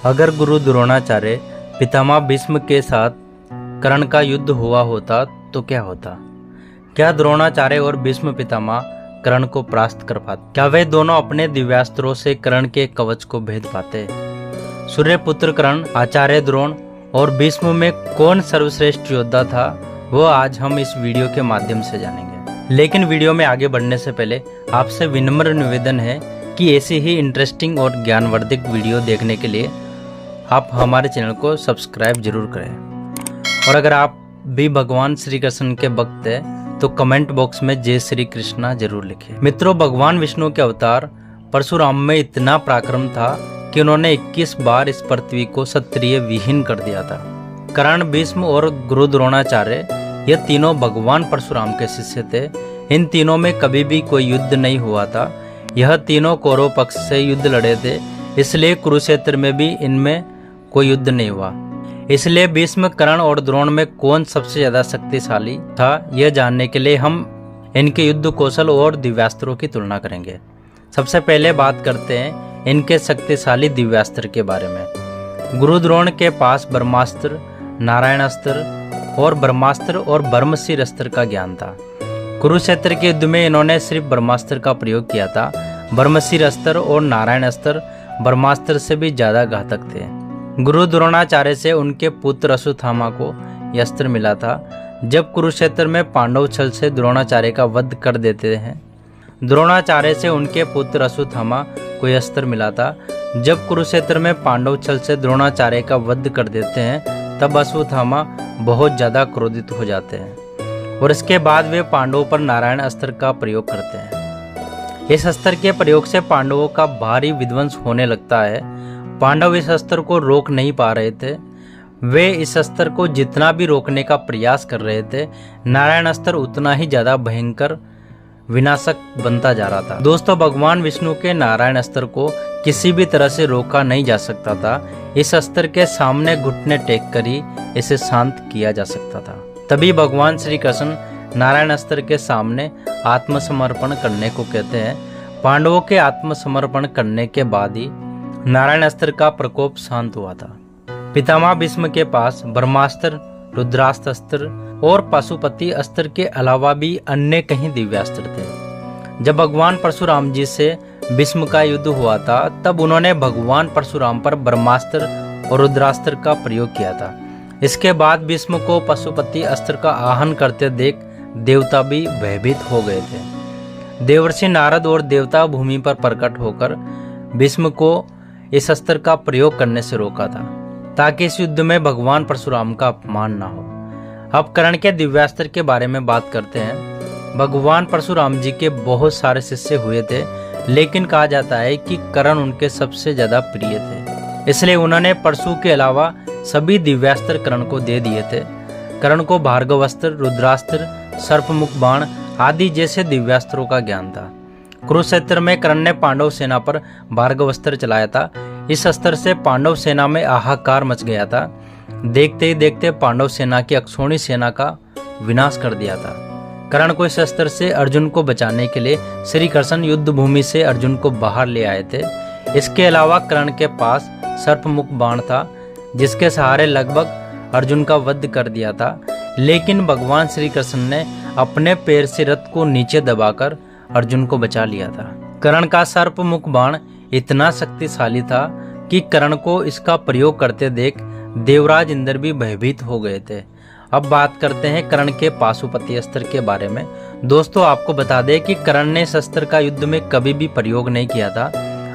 अगर गुरु द्रोणाचार्य पितामह भीष्म के साथ कर्ण का युद्ध हुआ होता तो क्या होता? क्या द्रोणाचार्य और भीष्म पितामह कर्ण को परास्त कर पाते? क्या वे दोनों अपने दिव्यास्त्रों से कर्ण के कवच को भेद पाते? सूर्यपुत्र कर्ण, आचार्य द्रोण और भीष्म में कौन सर्वश्रेष्ठ योद्धा था, वो आज हम इस वीडियो के माध्यम से जानेंगे। लेकिन वीडियो में आगे बढ़ने से पहले आपसे विनम्र निवेदन है कि ऐसी ही इंटरेस्टिंग और ज्ञानवर्धक वीडियो देखने के लिए आप हमारे चैनल को सब्सक्राइब जरूर करें। और अगर आप भी भगवान श्री कृष्ण के भक्त हैं तो कमेंट बॉक्स में जय श्री कृष्णा जरूर लिखें। मित्रों, भगवान विष्णु के अवतार परशुराम में इतना पराक्रम था कि उन्होंने 21 बार इस पृथ्वी को क्षत्रिय विहीन कर दिया था। कर्ण, भीष्म और गुरु द्रोणाचार्य ये तीनों भगवान परशुराम के शिष्य थे। इन तीनों में कभी भी कोई युद्ध नहीं हुआ था। यह तीनों कौरव पक्ष से युद्ध लड़े थे, इसलिए कुरुक्षेत्र में भी इनमें कोई युद्ध नहीं हुआ। इसलिए भीष्म, कर्ण और द्रोण में कौन सबसे ज्यादा शक्तिशाली था, यह जानने के लिए हम इनके युद्ध कौशल और दिव्यास्त्रों की तुलना करेंगे। सबसे पहले बात करते हैं इनके शक्तिशाली दिव्यास्त्र के बारे में। गुरु द्रोण के पास ब्रह्मास्त्र, नारायण अस्त्र और ब्रह्मास्त्र और ब्रह्मशीर अस्त्र का ज्ञान था। कुरुक्षेत्र के युद्ध में इन्होंने सिर्फ ब्रह्मास्त्र का प्रयोग किया था। ब्रह्मशीर अस्त्र और नारायण अस्त्र ब्रह्मास्त्र से भी ज्यादा घातक थे। गुरु द्रोणाचार्य से उनके पुत्र अश्वत्थामा को यह अस्त्र मिला था। जब कुरुक्षेत्र में पांडव छल से द्रोणाचार्य का वध कर देते हैं, द्रोणाचार्य से उनके पुत्र अश्वत्थामा को यह अस्त्र मिला था। जब कुरुक्षेत्र में पांडव छल से द्रोणाचार्य का वध कर देते हैं, तब अश्वत्थामा बहुत ज्यादा क्रोधित हो जाते हैं और इसके बाद वे पांडवों पर नारायण अस्त्र का प्रयोग करते हैं। इस अस्त्र के प्रयोग से पांडवों का भारी विध्वंस होने लगता है। पांडव इस अस्त्र को रोक नहीं पा रहे थे। वे इस अस्त्र को जितना भी रोकने का प्रयास कर रहे थे, नारायण अस्त्र उतना ही ज्यादा भयंकर विनाशक बनता जा रहा था। दोस्तों, भगवान विष्णु के नारायण अस्त्र को किसी भी तरह से रोका नहीं जा सकता था। इस अस्त्र के सामने घुटने टेक कर ही इसे शांत किया जा सकता था। तभी भगवान श्री कृष्ण नारायण अस्त्र के सामने आत्मसमर्पण करने को कहते हैं। पांडवों के आत्मसमर्पण करने के बाद ही नारायण अस्त्र का प्रकोप शांत हुआ था। पितामह भीष्म के पास ब्रह्मास्त्र, रुद्रास्त्र अस्त्र और पशुपति अस्त्र के अलावा भी अन्य कई दिव्यास्त्र थे। जब भगवान परशुराम जी से भीष्म का युद्ध हुआ था, तब उन्होंने भगवान परशुराम पर ब्रह्मास्त्र और रुद्रास्त्र का प्रयोग किया था। इसके बाद भीष्म को पशुपति अस्त्र का आहन करते देख देवता भी भयभीत हो गए थे। देवर्षि नारद और देवता भूमि पर प्रकट होकर भीष्म को इस अस्त्र का प्रयोग करने से रोका था, ताकि इस युद्ध में भगवान परशुराम का अपमान न हो। अब कर्ण के दिव्यास्त्र के बारे में बात करते हैं। भगवान परशुराम जी के बहुत सारे शिष्य हुए थे, लेकिन कहा जाता है कि कर्ण उनके सबसे ज्यादा प्रिय थे। इसलिए उन्होंने परशु के अलावा सभी दिव्यास्त्र कर्ण को दे दिए थे। कर्ण को भार्गवास्त्र, रुद्रास्त्र, सर्पमुख बाण आदि जैसे दिव्यास्त्रों का ज्ञान था। कुरुक्षेत्र में कर्ण ने पांडव सेना पर भार्गवास्त्र चलाया था। इस अस्त्र से पांडव सेना में हाहाकार मच गया था। देखते ही देखते पांडव सेना की अक्षौणी सेना का विनाश कर दिया था। कर्ण को इस अस्त्र से अर्जुन को बचाने के लिए श्री कृष्ण युद्ध भूमि से अर्जुन को बाहर ले आए थे। इसके अलावा कर्ण के पास सर्पमुख बाण था, जिसके सहारे लगभग अर्जुन का वध कर दिया था। लेकिन भगवान श्री कृष्ण ने अपने पैर से रथ को नीचे दबाकर अर्जुन को बचा लिया था। कर्ण का सर्पमुख बाण इतना शक्तिशाली था कि कर्ण को इसका प्रयोग करते देख देवराज इंद्र भी भयभीत हो गए थे। अब बात करते हैं कर्ण के पाशुपति अस्त्र के बारे में। दोस्तों, आपको बता दें कि कर्ण ने इस अस्त्र का युद्ध में कभी भी प्रयोग नहीं किया था।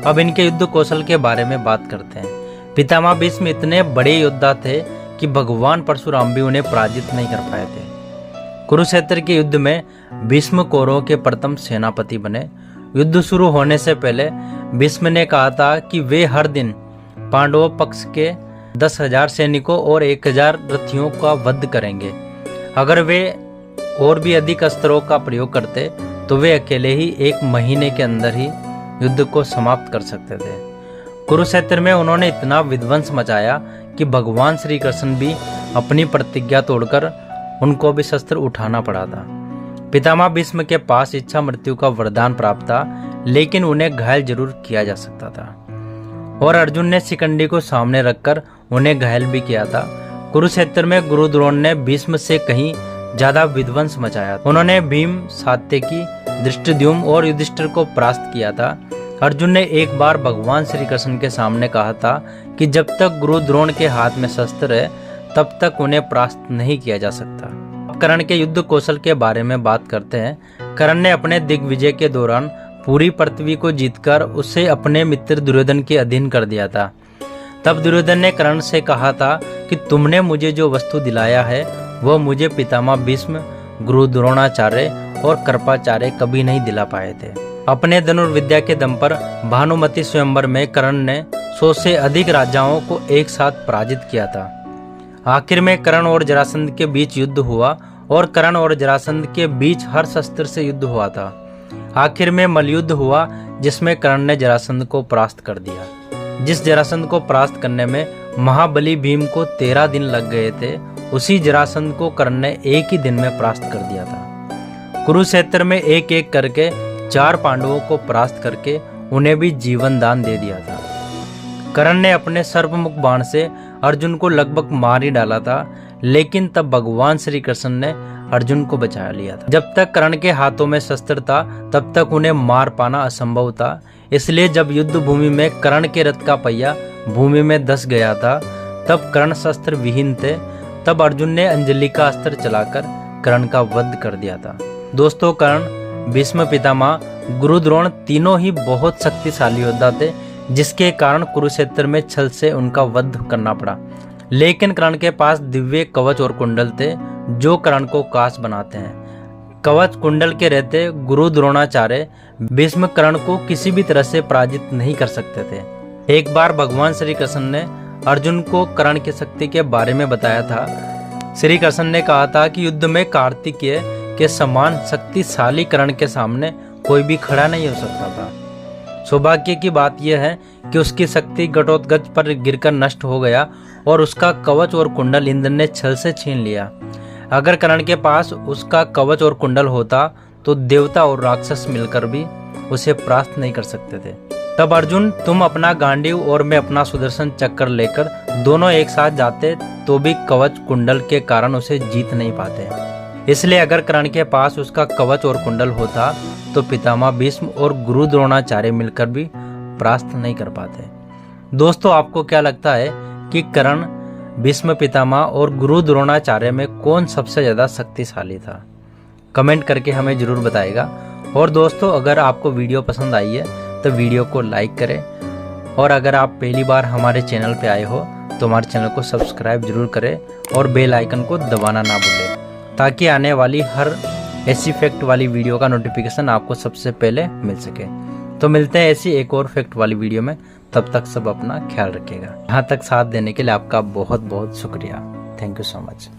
अब इनके युद्ध कौशल के बारे में बात करते हैं। पितामह भीष्म इतने बड़े योद्धा थे कि भगवान परशुराम भी उन्हें पराजित नहीं कर पाए थे। कुरुक्षेत्र के युद्ध में भीष्म कौरवों के प्रथम सेनापति बने। युद्ध शुरू होने से पहले भीष्म ने कहा था कि वे हर दिन पांडवों पक्ष के 10,000 सैनिकों और 1,000 रथियों का वध करेंगे। अगर वे और भी अधिक अस्त्रों का प्रयोग करते तो वे अकेले ही 1 महीने के अंदर ही युद्ध को समाप्त कर सकते थे। कुरुक्षेत्र में उन्होंने इतना विध्वंस मचाया कि भगवान श्री कृष्ण भी अपनी प्रतिज्ञा तोड़कर उनको भी शस्त्र उठाना पड़ा था। पितामह भीष्म के पास इच्छा मृत्यु का वरदान प्राप्त था, लेकिन उन्हें घायल जरूर किया जा सकता था। और अर्जुन ने शिखंडी को सामने रखकर उन्हें घायल भी किया था। कुरुक्षेत्र में गुरु द्रोण ने भीष्म से कहीं ज्यादा विध्वंस मचाया। उन्होंने भीम, सात्यकी, धृष्टद्युम्न और युधिष्ठिर को परास्त किया था। अर्जुन ने एक बार भगवान श्री कृष्ण के सामने कहा था कि जब तक गुरु द्रोण के हाथ में शस्त्र है तब तक उन्हें परास्त नहीं किया जा सकता। अब कर्ण के युद्ध कौशल के बारे में बात करते हैं। कर्ण ने अपने दिग्विजय के दौरान पूरी पृथ्वी को जीतकर उसे अपने मित्र दुर्योधन के अधीन कर दिया था। तब दुर्योधन ने कर्ण से कहा था कि तुमने मुझे जो वस्तु दिलाया है वह मुझे पितामह भीष्म, गुरु द्रोणाचार्य और कृपाचार्य कभी नहीं दिला पाए थे। अपने धनुर्विद्या के दम पर भानुमति स्वयंवर में कर्ण ने 100 से अधिक राजाओं को एक साथ पराजित किया था। आखिर में कर्ण और जरासंध के बीच युद्ध हुआ और कर्ण और जरासंध के बीच हर शस्त्र से युद्ध हुआ था। आखिर में मल्लयुद्ध हुआ जिसमें कर्ण ने जरासंध को परास्त कर दिया। जिस जरासंध को परास्त करने में महाबली भीम को 13 दिन लग गए थे, उसी जरासंध को कर्ण ने एक ही दिन में परास्त कर दिया था। कुरुक्षेत्र में एक एक करके 4 पांडवों को परास्त करके उन्हें भी जीवन दान दे दिया था। कर्ण ने अपने सर्पमुख बाण से अर्जुन को लगभग मार ही डाला था, लेकिन तब भगवान श्री कृष्ण ने अर्जुन को बचा लिया था। जब तक कर्ण के हाथों में शस्त्र था तब तक उन्हें मार पाना असंभव था। इसलिए जब युद्ध भूमि में कर्ण के रथ का पहिया भूमि में धंस गया था तब कर्ण शस्त्र विहीन थे। तब अर्जुन ने अंजलि का अस्त्र चलाकर कर्ण का वध कर दिया था। दोस्तों, कर्ण, भीष्म पितामह, गुरु द्रोण तीनों ही बहुत शक्तिशाली योद्धा थे, जिसके कारण कुरुक्षेत्र में छल से उनका वध करना पड़ा। लेकिन कर्ण के पास दिव्य कवच और कुंडल थे जो कर्ण को काश बनाते हैं। कवच कुंडल के रहते गुरु द्रोणाचार्य भीष्म कर्ण को किसी भी तरह से पराजित नहीं कर सकते थे। एक बार भगवान श्री कृष्ण ने अर्जुन को कर्ण की शक्ति के बारे में बताया था। श्री कृष्ण ने कहा था कि युद्ध में कार्तिकेय के समान शक्तिशाली कर्ण के सामने कोई भी खड़ा नहीं हो सकता था। सौभाग्य की बात यह है कि उसकी शक्ति घटोत्कच पर गिरकर नष्ट हो गया और उसका कवच और कुंडल इंद्र ने छल से छीन लिया। अगर कर्ण के पास उसका कवच और कुंडल होता तो देवता और राक्षस मिलकर भी उसे परास्त नहीं कर सकते थे। तब अर्जुन, तुम अपना गांडीव और मैं अपना सुदर्शन चक्र लेकर दोनों एक साथ जाते तो भी कवच कुंडल के कारण उसे जीत नहीं पाते। इसलिए अगर कर्ण के पास उसका कवच और कुंडल होता तो पितामह भीष्म और गुरु द्रोणाचार्य मिलकर भी परास्त नहीं कर पाते। दोस्तों, आपको क्या लगता है कि कर्ण, भीष्म पितामह और गुरु द्रोणाचार्य में कौन सबसे ज्यादा शक्तिशाली था? कमेंट करके हमें जरूर बताएगा। और दोस्तों, अगर आपको वीडियो पसंद आई है तो वीडियो को लाइक करें और अगर आप पहली बार हमारे चैनल पे आए हो तो हमारे चैनल को सब्सक्राइब जरूर करें और बेल आइकन को दबाना ना भूलें, ताकि आने वाली हर ऐसी फैक्ट वाली वीडियो का नोटिफिकेशन आपको सबसे पहले मिल सके। तो मिलते हैं ऐसी एक और फैक्ट वाली वीडियो में। तब तक सब अपना ख्याल रखिएगा। यहाँ तक साथ देने के लिए आपका बहुत बहुत शुक्रिया। Thank you so much.